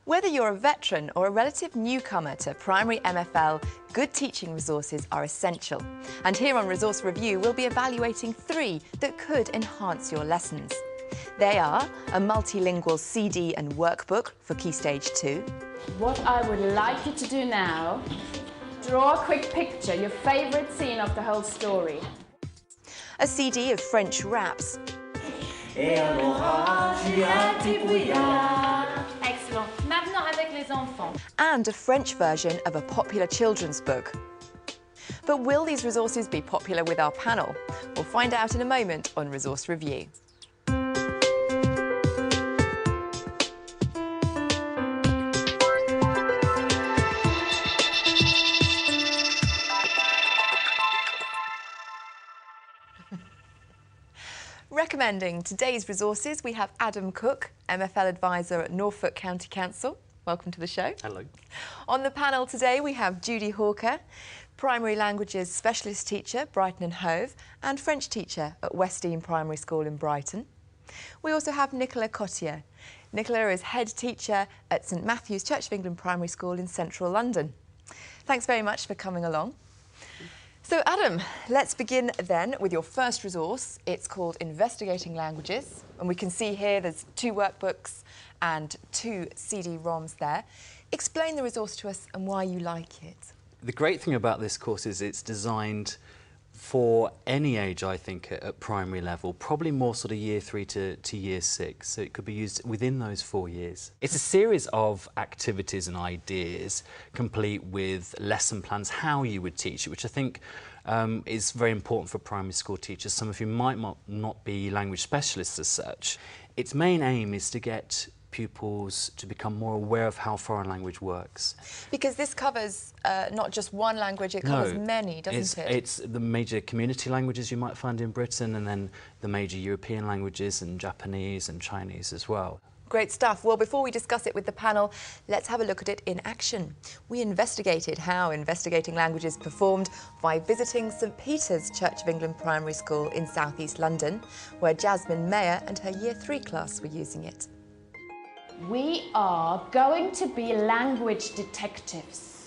Whether you're a veteran or a relative newcomer to primary MFL, good teaching resources are essential. And here on Resource Review, we'll be evaluating 3 that could enhance your lessons. They are a multilingual CD and workbook for Key Stage 2. What I would like you to do now, draw a quick picture, your favourite scene of the whole story. A CD of French raps. Excellent. Maintenant avec les enfants. And a French version of a popular children's book. But will these resources be popular with our panel? We'll find out in a moment on Resource Review. Recommending today's resources, we have Adam Cook, MFL Advisor at Norfolk County Council. Welcome to the show. Hello. On the panel today, we have Judy Hawker, Primary Languages Specialist Teacher, Brighton and Hove, and French Teacher at Westdean Primary School in Brighton. We also have Nicola Cottier. Nicola is Head Teacher at St Matthew's Church of England Primary School in central London. Thanks very much for coming along. So Adam, let's begin then with your first resource. It's called Investigating Languages, and we can see here there's 2 workbooks and 2 CD-ROMs there. Explain the resource to us and why you like it. The great thing about this course is it's designed for any age, I think, at primary level, probably more sort of year 3 to year 6, so it could be used within those 4 years. It's a series of activities and ideas, complete with lesson plans, how you would teach it, which I think is very important for primary school teachers. Some of you might not be language specialists as such. Its main aim is to get pupils to become more aware of how foreign language works. Because this covers not just one language, it covers many, doesn't it? It's the major community languages you might find in Britain, and then the major European languages and Japanese and Chinese as well. Great stuff. Well, before we discuss it with the panel, let's have a look at it in action. We investigated how Investigating Languages performed by visiting St Peter's Church of England Primary School in South East London, where Jasmine Mayer and her Year 3 class were using it. We are going to be language detectives.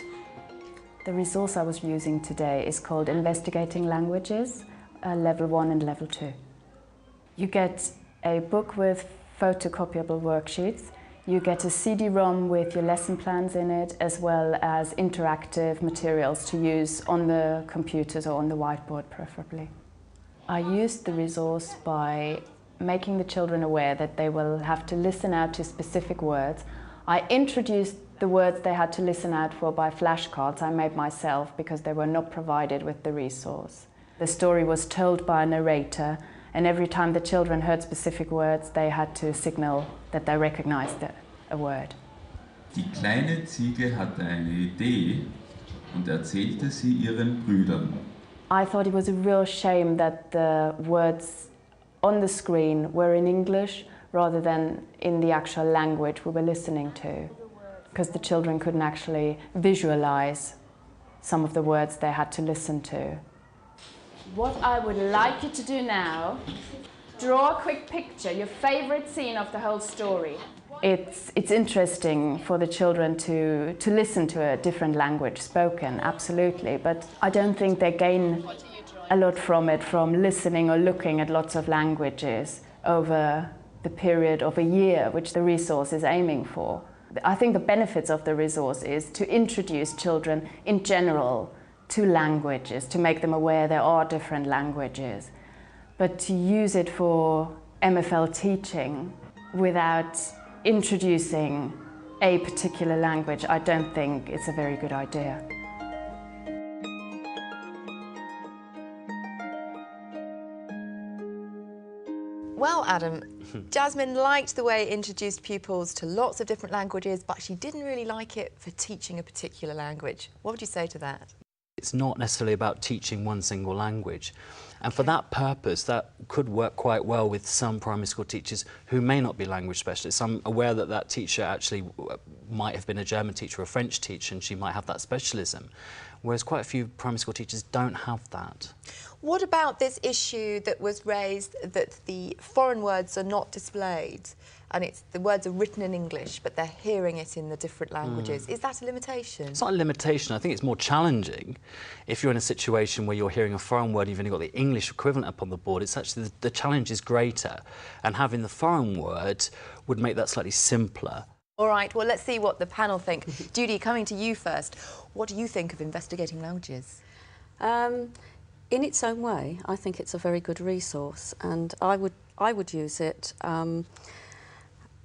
The resource I was using today is called Investigating Languages, Level 1 and Level 2. You get a book with photocopyable worksheets, you get a CD-ROM with your lesson plans in it, as well as interactive materials to use on the computers or on the whiteboard preferably. I used the resource by making the children aware that they will have to listen out to specific words. I introduced the words they had to listen out for by flashcards I made myself because they were not provided with the resource. The story was told by a narrator, and every time the children heard specific words, they had to signal that they recognized a word. Die kleine Ziege hatte eine Idee und erzählte sie ihren Brüdern. I thought it was a real shame that the words on the screen were in English rather than in the actual language we were listening to, because the children couldn't actually visualize some of the words they had to listen to. What I would like you to do now, draw a quick picture, your favourite scene of the whole story. It's interesting for the children to listen to a different language spoken, absolutely, but I don't think they gain a lot from it, from listening or looking at lots of languages over the period of a year, which the resource is aiming for. I think the benefits of the resource is to introduce children in general to languages, to make them aware there are different languages. But to use it for MFL teaching without introducing a particular language, I don't think it's a very good idea. Well, Adam, Jasmine liked the way it introduced pupils to lots of different languages, but she didn't really like it for teaching a particular language. What would you say to that? It's not necessarily about teaching one single language. And for that purpose, that could work quite well with some primary school teachers who may not be language specialists. I'm aware that that teacher actually might have been a German teacher or a French teacher, and she might have that specialism, whereas quite a few primary school teachers don't have that. What about this issue that was raised that the foreign words are not displayed and the words are written in English but they're hearing it in the different languages? Is that a limitation? It's not a limitation. I think it's more challenging if you're in a situation where you're hearing a foreign word and you've only got the English equivalent up on the board. It's actually the challenge is greater, and having the foreign word would make that slightly simpler. All right, well, let's see what the panel think. Judy, coming to you first, what do you think of investigating languages? In its own way, I think it's a very good resource, and I would use it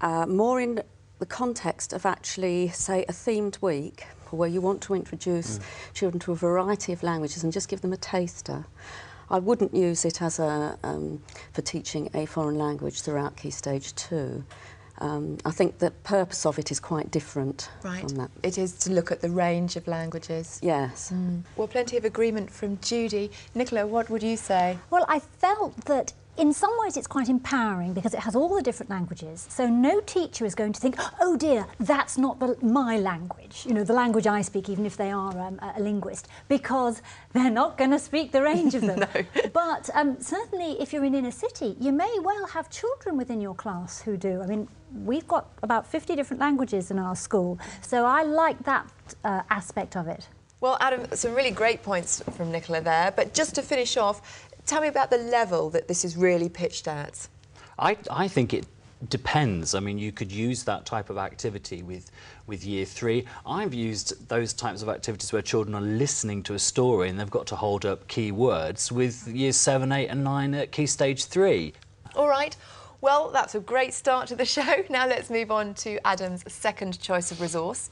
more in the context of actually, say, a themed week where you want to introduce children to a variety of languages and just give them a taster. I wouldn't use it as for teaching a foreign language throughout Key Stage 2. I think the purpose of it is quite different from that. It is to look at the range of languages. Yes. Well, plenty of agreement from Judy. Nicola, what would you say? Well, I felt that in some ways it's quite empowering because it has all the different languages. So no teacher is going to think, oh dear, that's not my language, you know, the language I speak, even if they are a linguist, because they're not going to speak the range of them. No. But certainly if you're in inner city, you may well have children within your class who do. I mean, we've got about 50 different languages in our school, so I like that aspect of it. Well, Adam, some really great points from Nicola there, but just to finish off, tell me about the level that this is really pitched at. I think it depends. I mean, you could use that type of activity with Year 3. I've used those types of activities where children are listening to a story and they've got to hold up key words with Years 7, 8 and 9 at Key Stage 3. All right. Well, that's a great start to the show. Now let's move on to Adam's second choice of resource.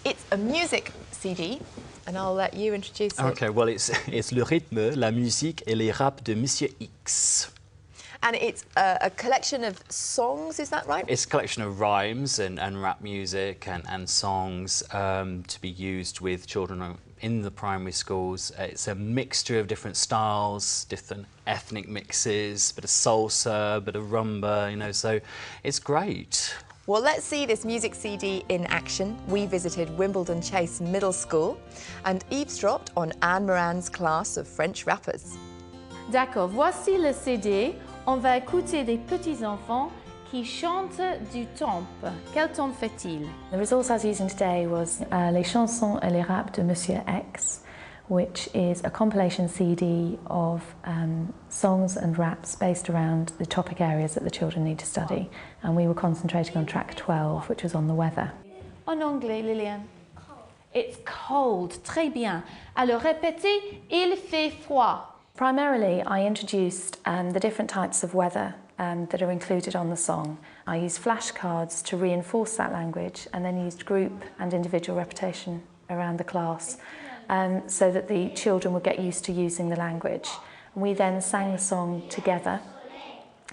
It's a music CD, and I'll let you introduce it. OK, well, it's le rythme, la musique et les raps de Monsieur X. And it's a collection of songs, is that right? It's a collection of rhymes and rap music and songs to be used with children in the primary schools. It's a mixture of different styles, different ethnic mixes, bit of salsa, bit of rumba, you know, so it's great. Well, let's see this music CD in action. We visited Wimbledon Chase Middle School and eavesdropped on Anne Moran's class of French rappers. D'accord, voici le CD. On va écouter des petits-enfants qui chantent du tempe. Quel tempe fait-il? The resource I was using today was Les chansons et les raps de Monsieur X, which is a compilation CD of songs and raps based around the topic areas that the children need to study. And we were concentrating on track 12, which was on the weather. En anglais, Liliane. It's cold. Très bien. Alors répétez, il fait froid. Primarily, I introduced the different types of weather that are included on the song. I used flashcards to reinforce that language and then used group and individual repetition around the class so that the children would get used to using the language. We then sang the song together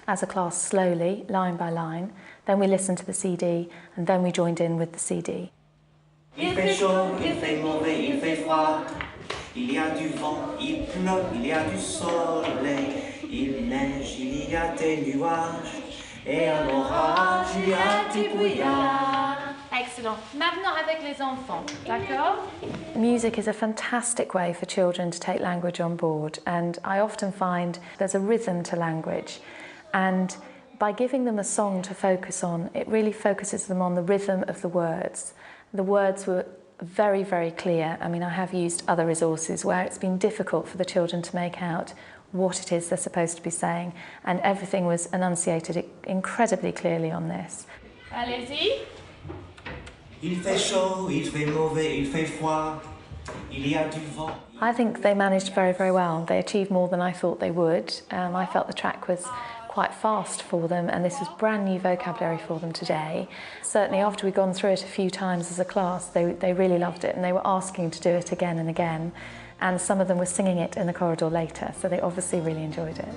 as a class slowly, line by line. Then we listened to the CD and then we joined in with the CD. Il fait chaud, il fait mauvais, il fait froid. Il y a du vent, il pleut, il y a du soleil. Il neige, il y a des nuages. Et à l'orage, il y a des brouillards. Excellent. Maintenant avec les enfants, d'accord? Music is a fantastic way for children to take language on board, and I often find there's a rhythm to language, and by giving them a song to focus on, it really focuses them on the rhythm of the words. The words were very, very clear. I mean, I have used other resources where it's been difficult for the children to make out what it is they're supposed to be saying, and everything was enunciated incredibly clearly on this. Allez-y. Il fait chaud, il fait mauvais, il fait froid. Il y a du vent. I think they managed very, very well. They achieved more than I thought they would. I felt the track was quite fast for them, and this was brand new vocabulary for them today. Certainly after we'd gone through it a few times as a class, they really loved it, and they were asking to do it again and again. And some of them were singing it in the corridor later, so they obviously really enjoyed it.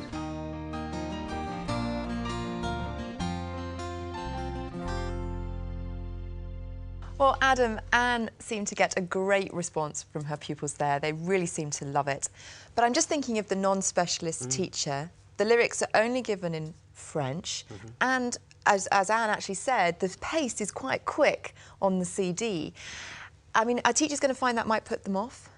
Well, Adam, Anne seemed to get a great response from her pupils there. They really seemed to love it. But I'm just thinking of the non-specialist teacher. The lyrics are only given in French, and as Anne actually said, the pace is quite quick on the CD. I mean, are teachers going to find that might put them off?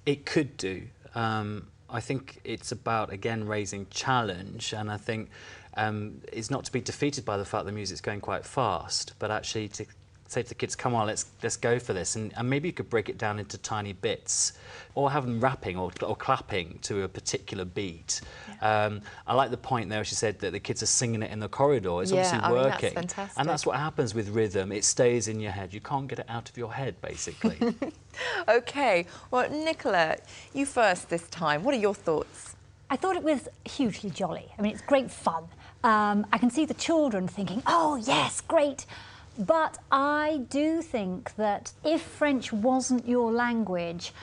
It could do. I think it's about, again, raising challenge, and I think it's not to be defeated by the fact the music's going quite fast, but actually to say to the kids, come on, let's go for this, and maybe you could break it down into tiny bits, or have them rapping or clapping to a particular beat. Yeah. I like the point there, she said that the kids are singing it in the corridor. It's obviously working. That's fantastic. And that's what happens with rhythm. It stays in your head. You can't get it out of your head, basically. OK, well, Nicola, you first this time. What are your thoughts? I thought it was hugely jolly. I mean, it's great fun. I can see the children thinking, oh, yes, great. But I do think that if French wasn't your language,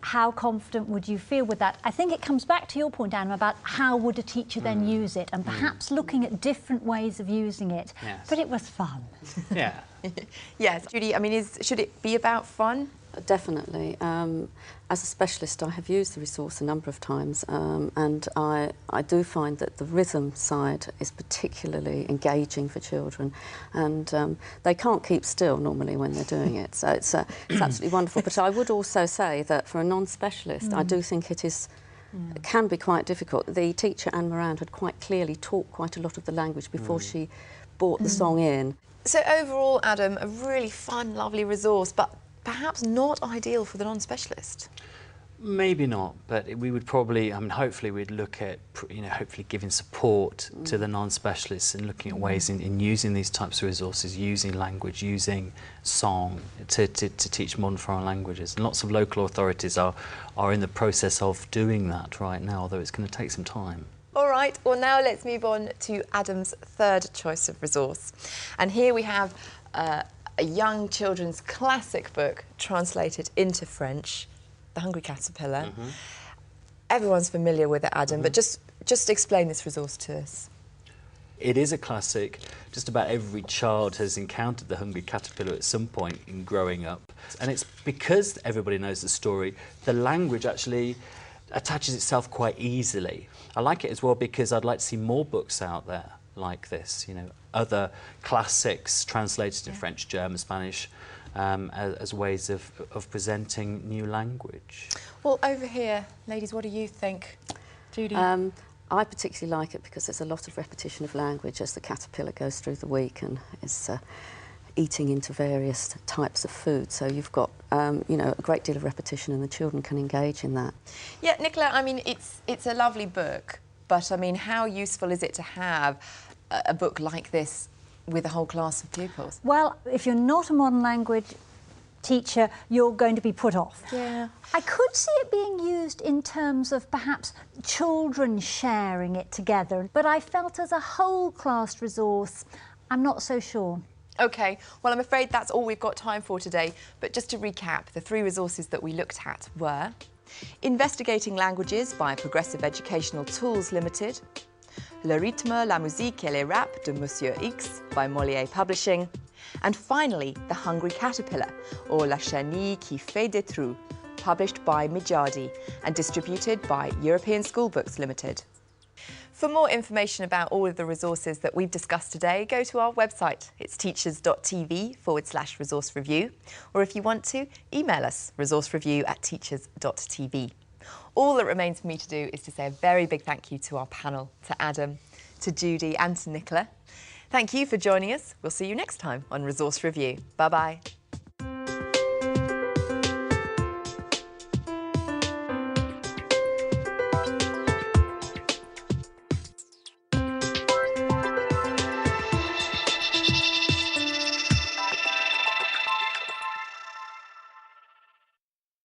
how confident would you feel with that? I think it comes back to your point, Anne, about how would a teacher then use it, and perhaps looking at different ways of using it. Yes. But it was fun. Yeah. Yes, Judy, I mean, should it be about fun? Definitely. As a specialist, I have used the resource a number of times, and I do find that the rhythm side is particularly engaging for children, and they can't keep still normally when they're doing it, so it's absolutely wonderful. But I would also say that for a non-specialist, I do think it can be quite difficult. The teacher, Anne Morand, had quite clearly taught quite a lot of the language before she brought the song in. So overall, Adam, a really fun, lovely resource, but perhaps not ideal for the non-specialist. Maybe not, but we would probably, I mean, hopefully we'd look at, hopefully giving support to the non-specialists and looking at ways in using these types of resources, using language, using song to teach modern foreign languages. And lots of local authorities are in the process of doing that right now, although it's going to take some time. All right, well now let's move on to Adam's third choice of resource. And here we have a young children's classic book translated into French, The Hungry Caterpillar. Everyone's familiar with it, Adam, but just explain this resource to us. It is a classic. Just about every child has encountered the Hungry Caterpillar at some point in growing up. And it's because everybody knows the story, the language actually attaches itself quite easily. I like it as well because I'd like to see more books out there like this, other classics translated in French, German, Spanish, as ways of presenting new language. Well, over here, ladies, what do you think? Judy? I particularly like it because there's a lot of repetition of language as the caterpillar goes through the week and is eating into various types of food. So you've got, a great deal of repetition and the children can engage in that. Yeah, Nicola, I mean, it's a lovely book, but I mean, how useful is it to have a book like this with a whole class of pupils? Well, if you're not a modern language teacher, you're going to be put off. Yeah. I could see it being used in terms of perhaps children sharing it together, but I felt as a whole class resource, I'm not so sure. OK, well, I'm afraid that's all we've got time for today. But just to recap, the three resources that we looked at were Investigating Languages by Progressive Educational Tools Limited, Le rythme, la musique et les rap de Monsieur X by Molière Publishing, and finally, The Hungry Caterpillar, or La chenille qui fait des trous, published by Mijadi and distributed by European School Books Limited. For more information about all of the resources that we've discussed today, go to our website. It's teachers.tv/resource review. Or if you want to, email us, resourcereview@teachers.tv. All that remains for me to do is to say a very big thank you to our panel, to Adam, to Judy and to Nicola. Thank you for joining us. We'll see you next time on Resource Review. Bye-bye.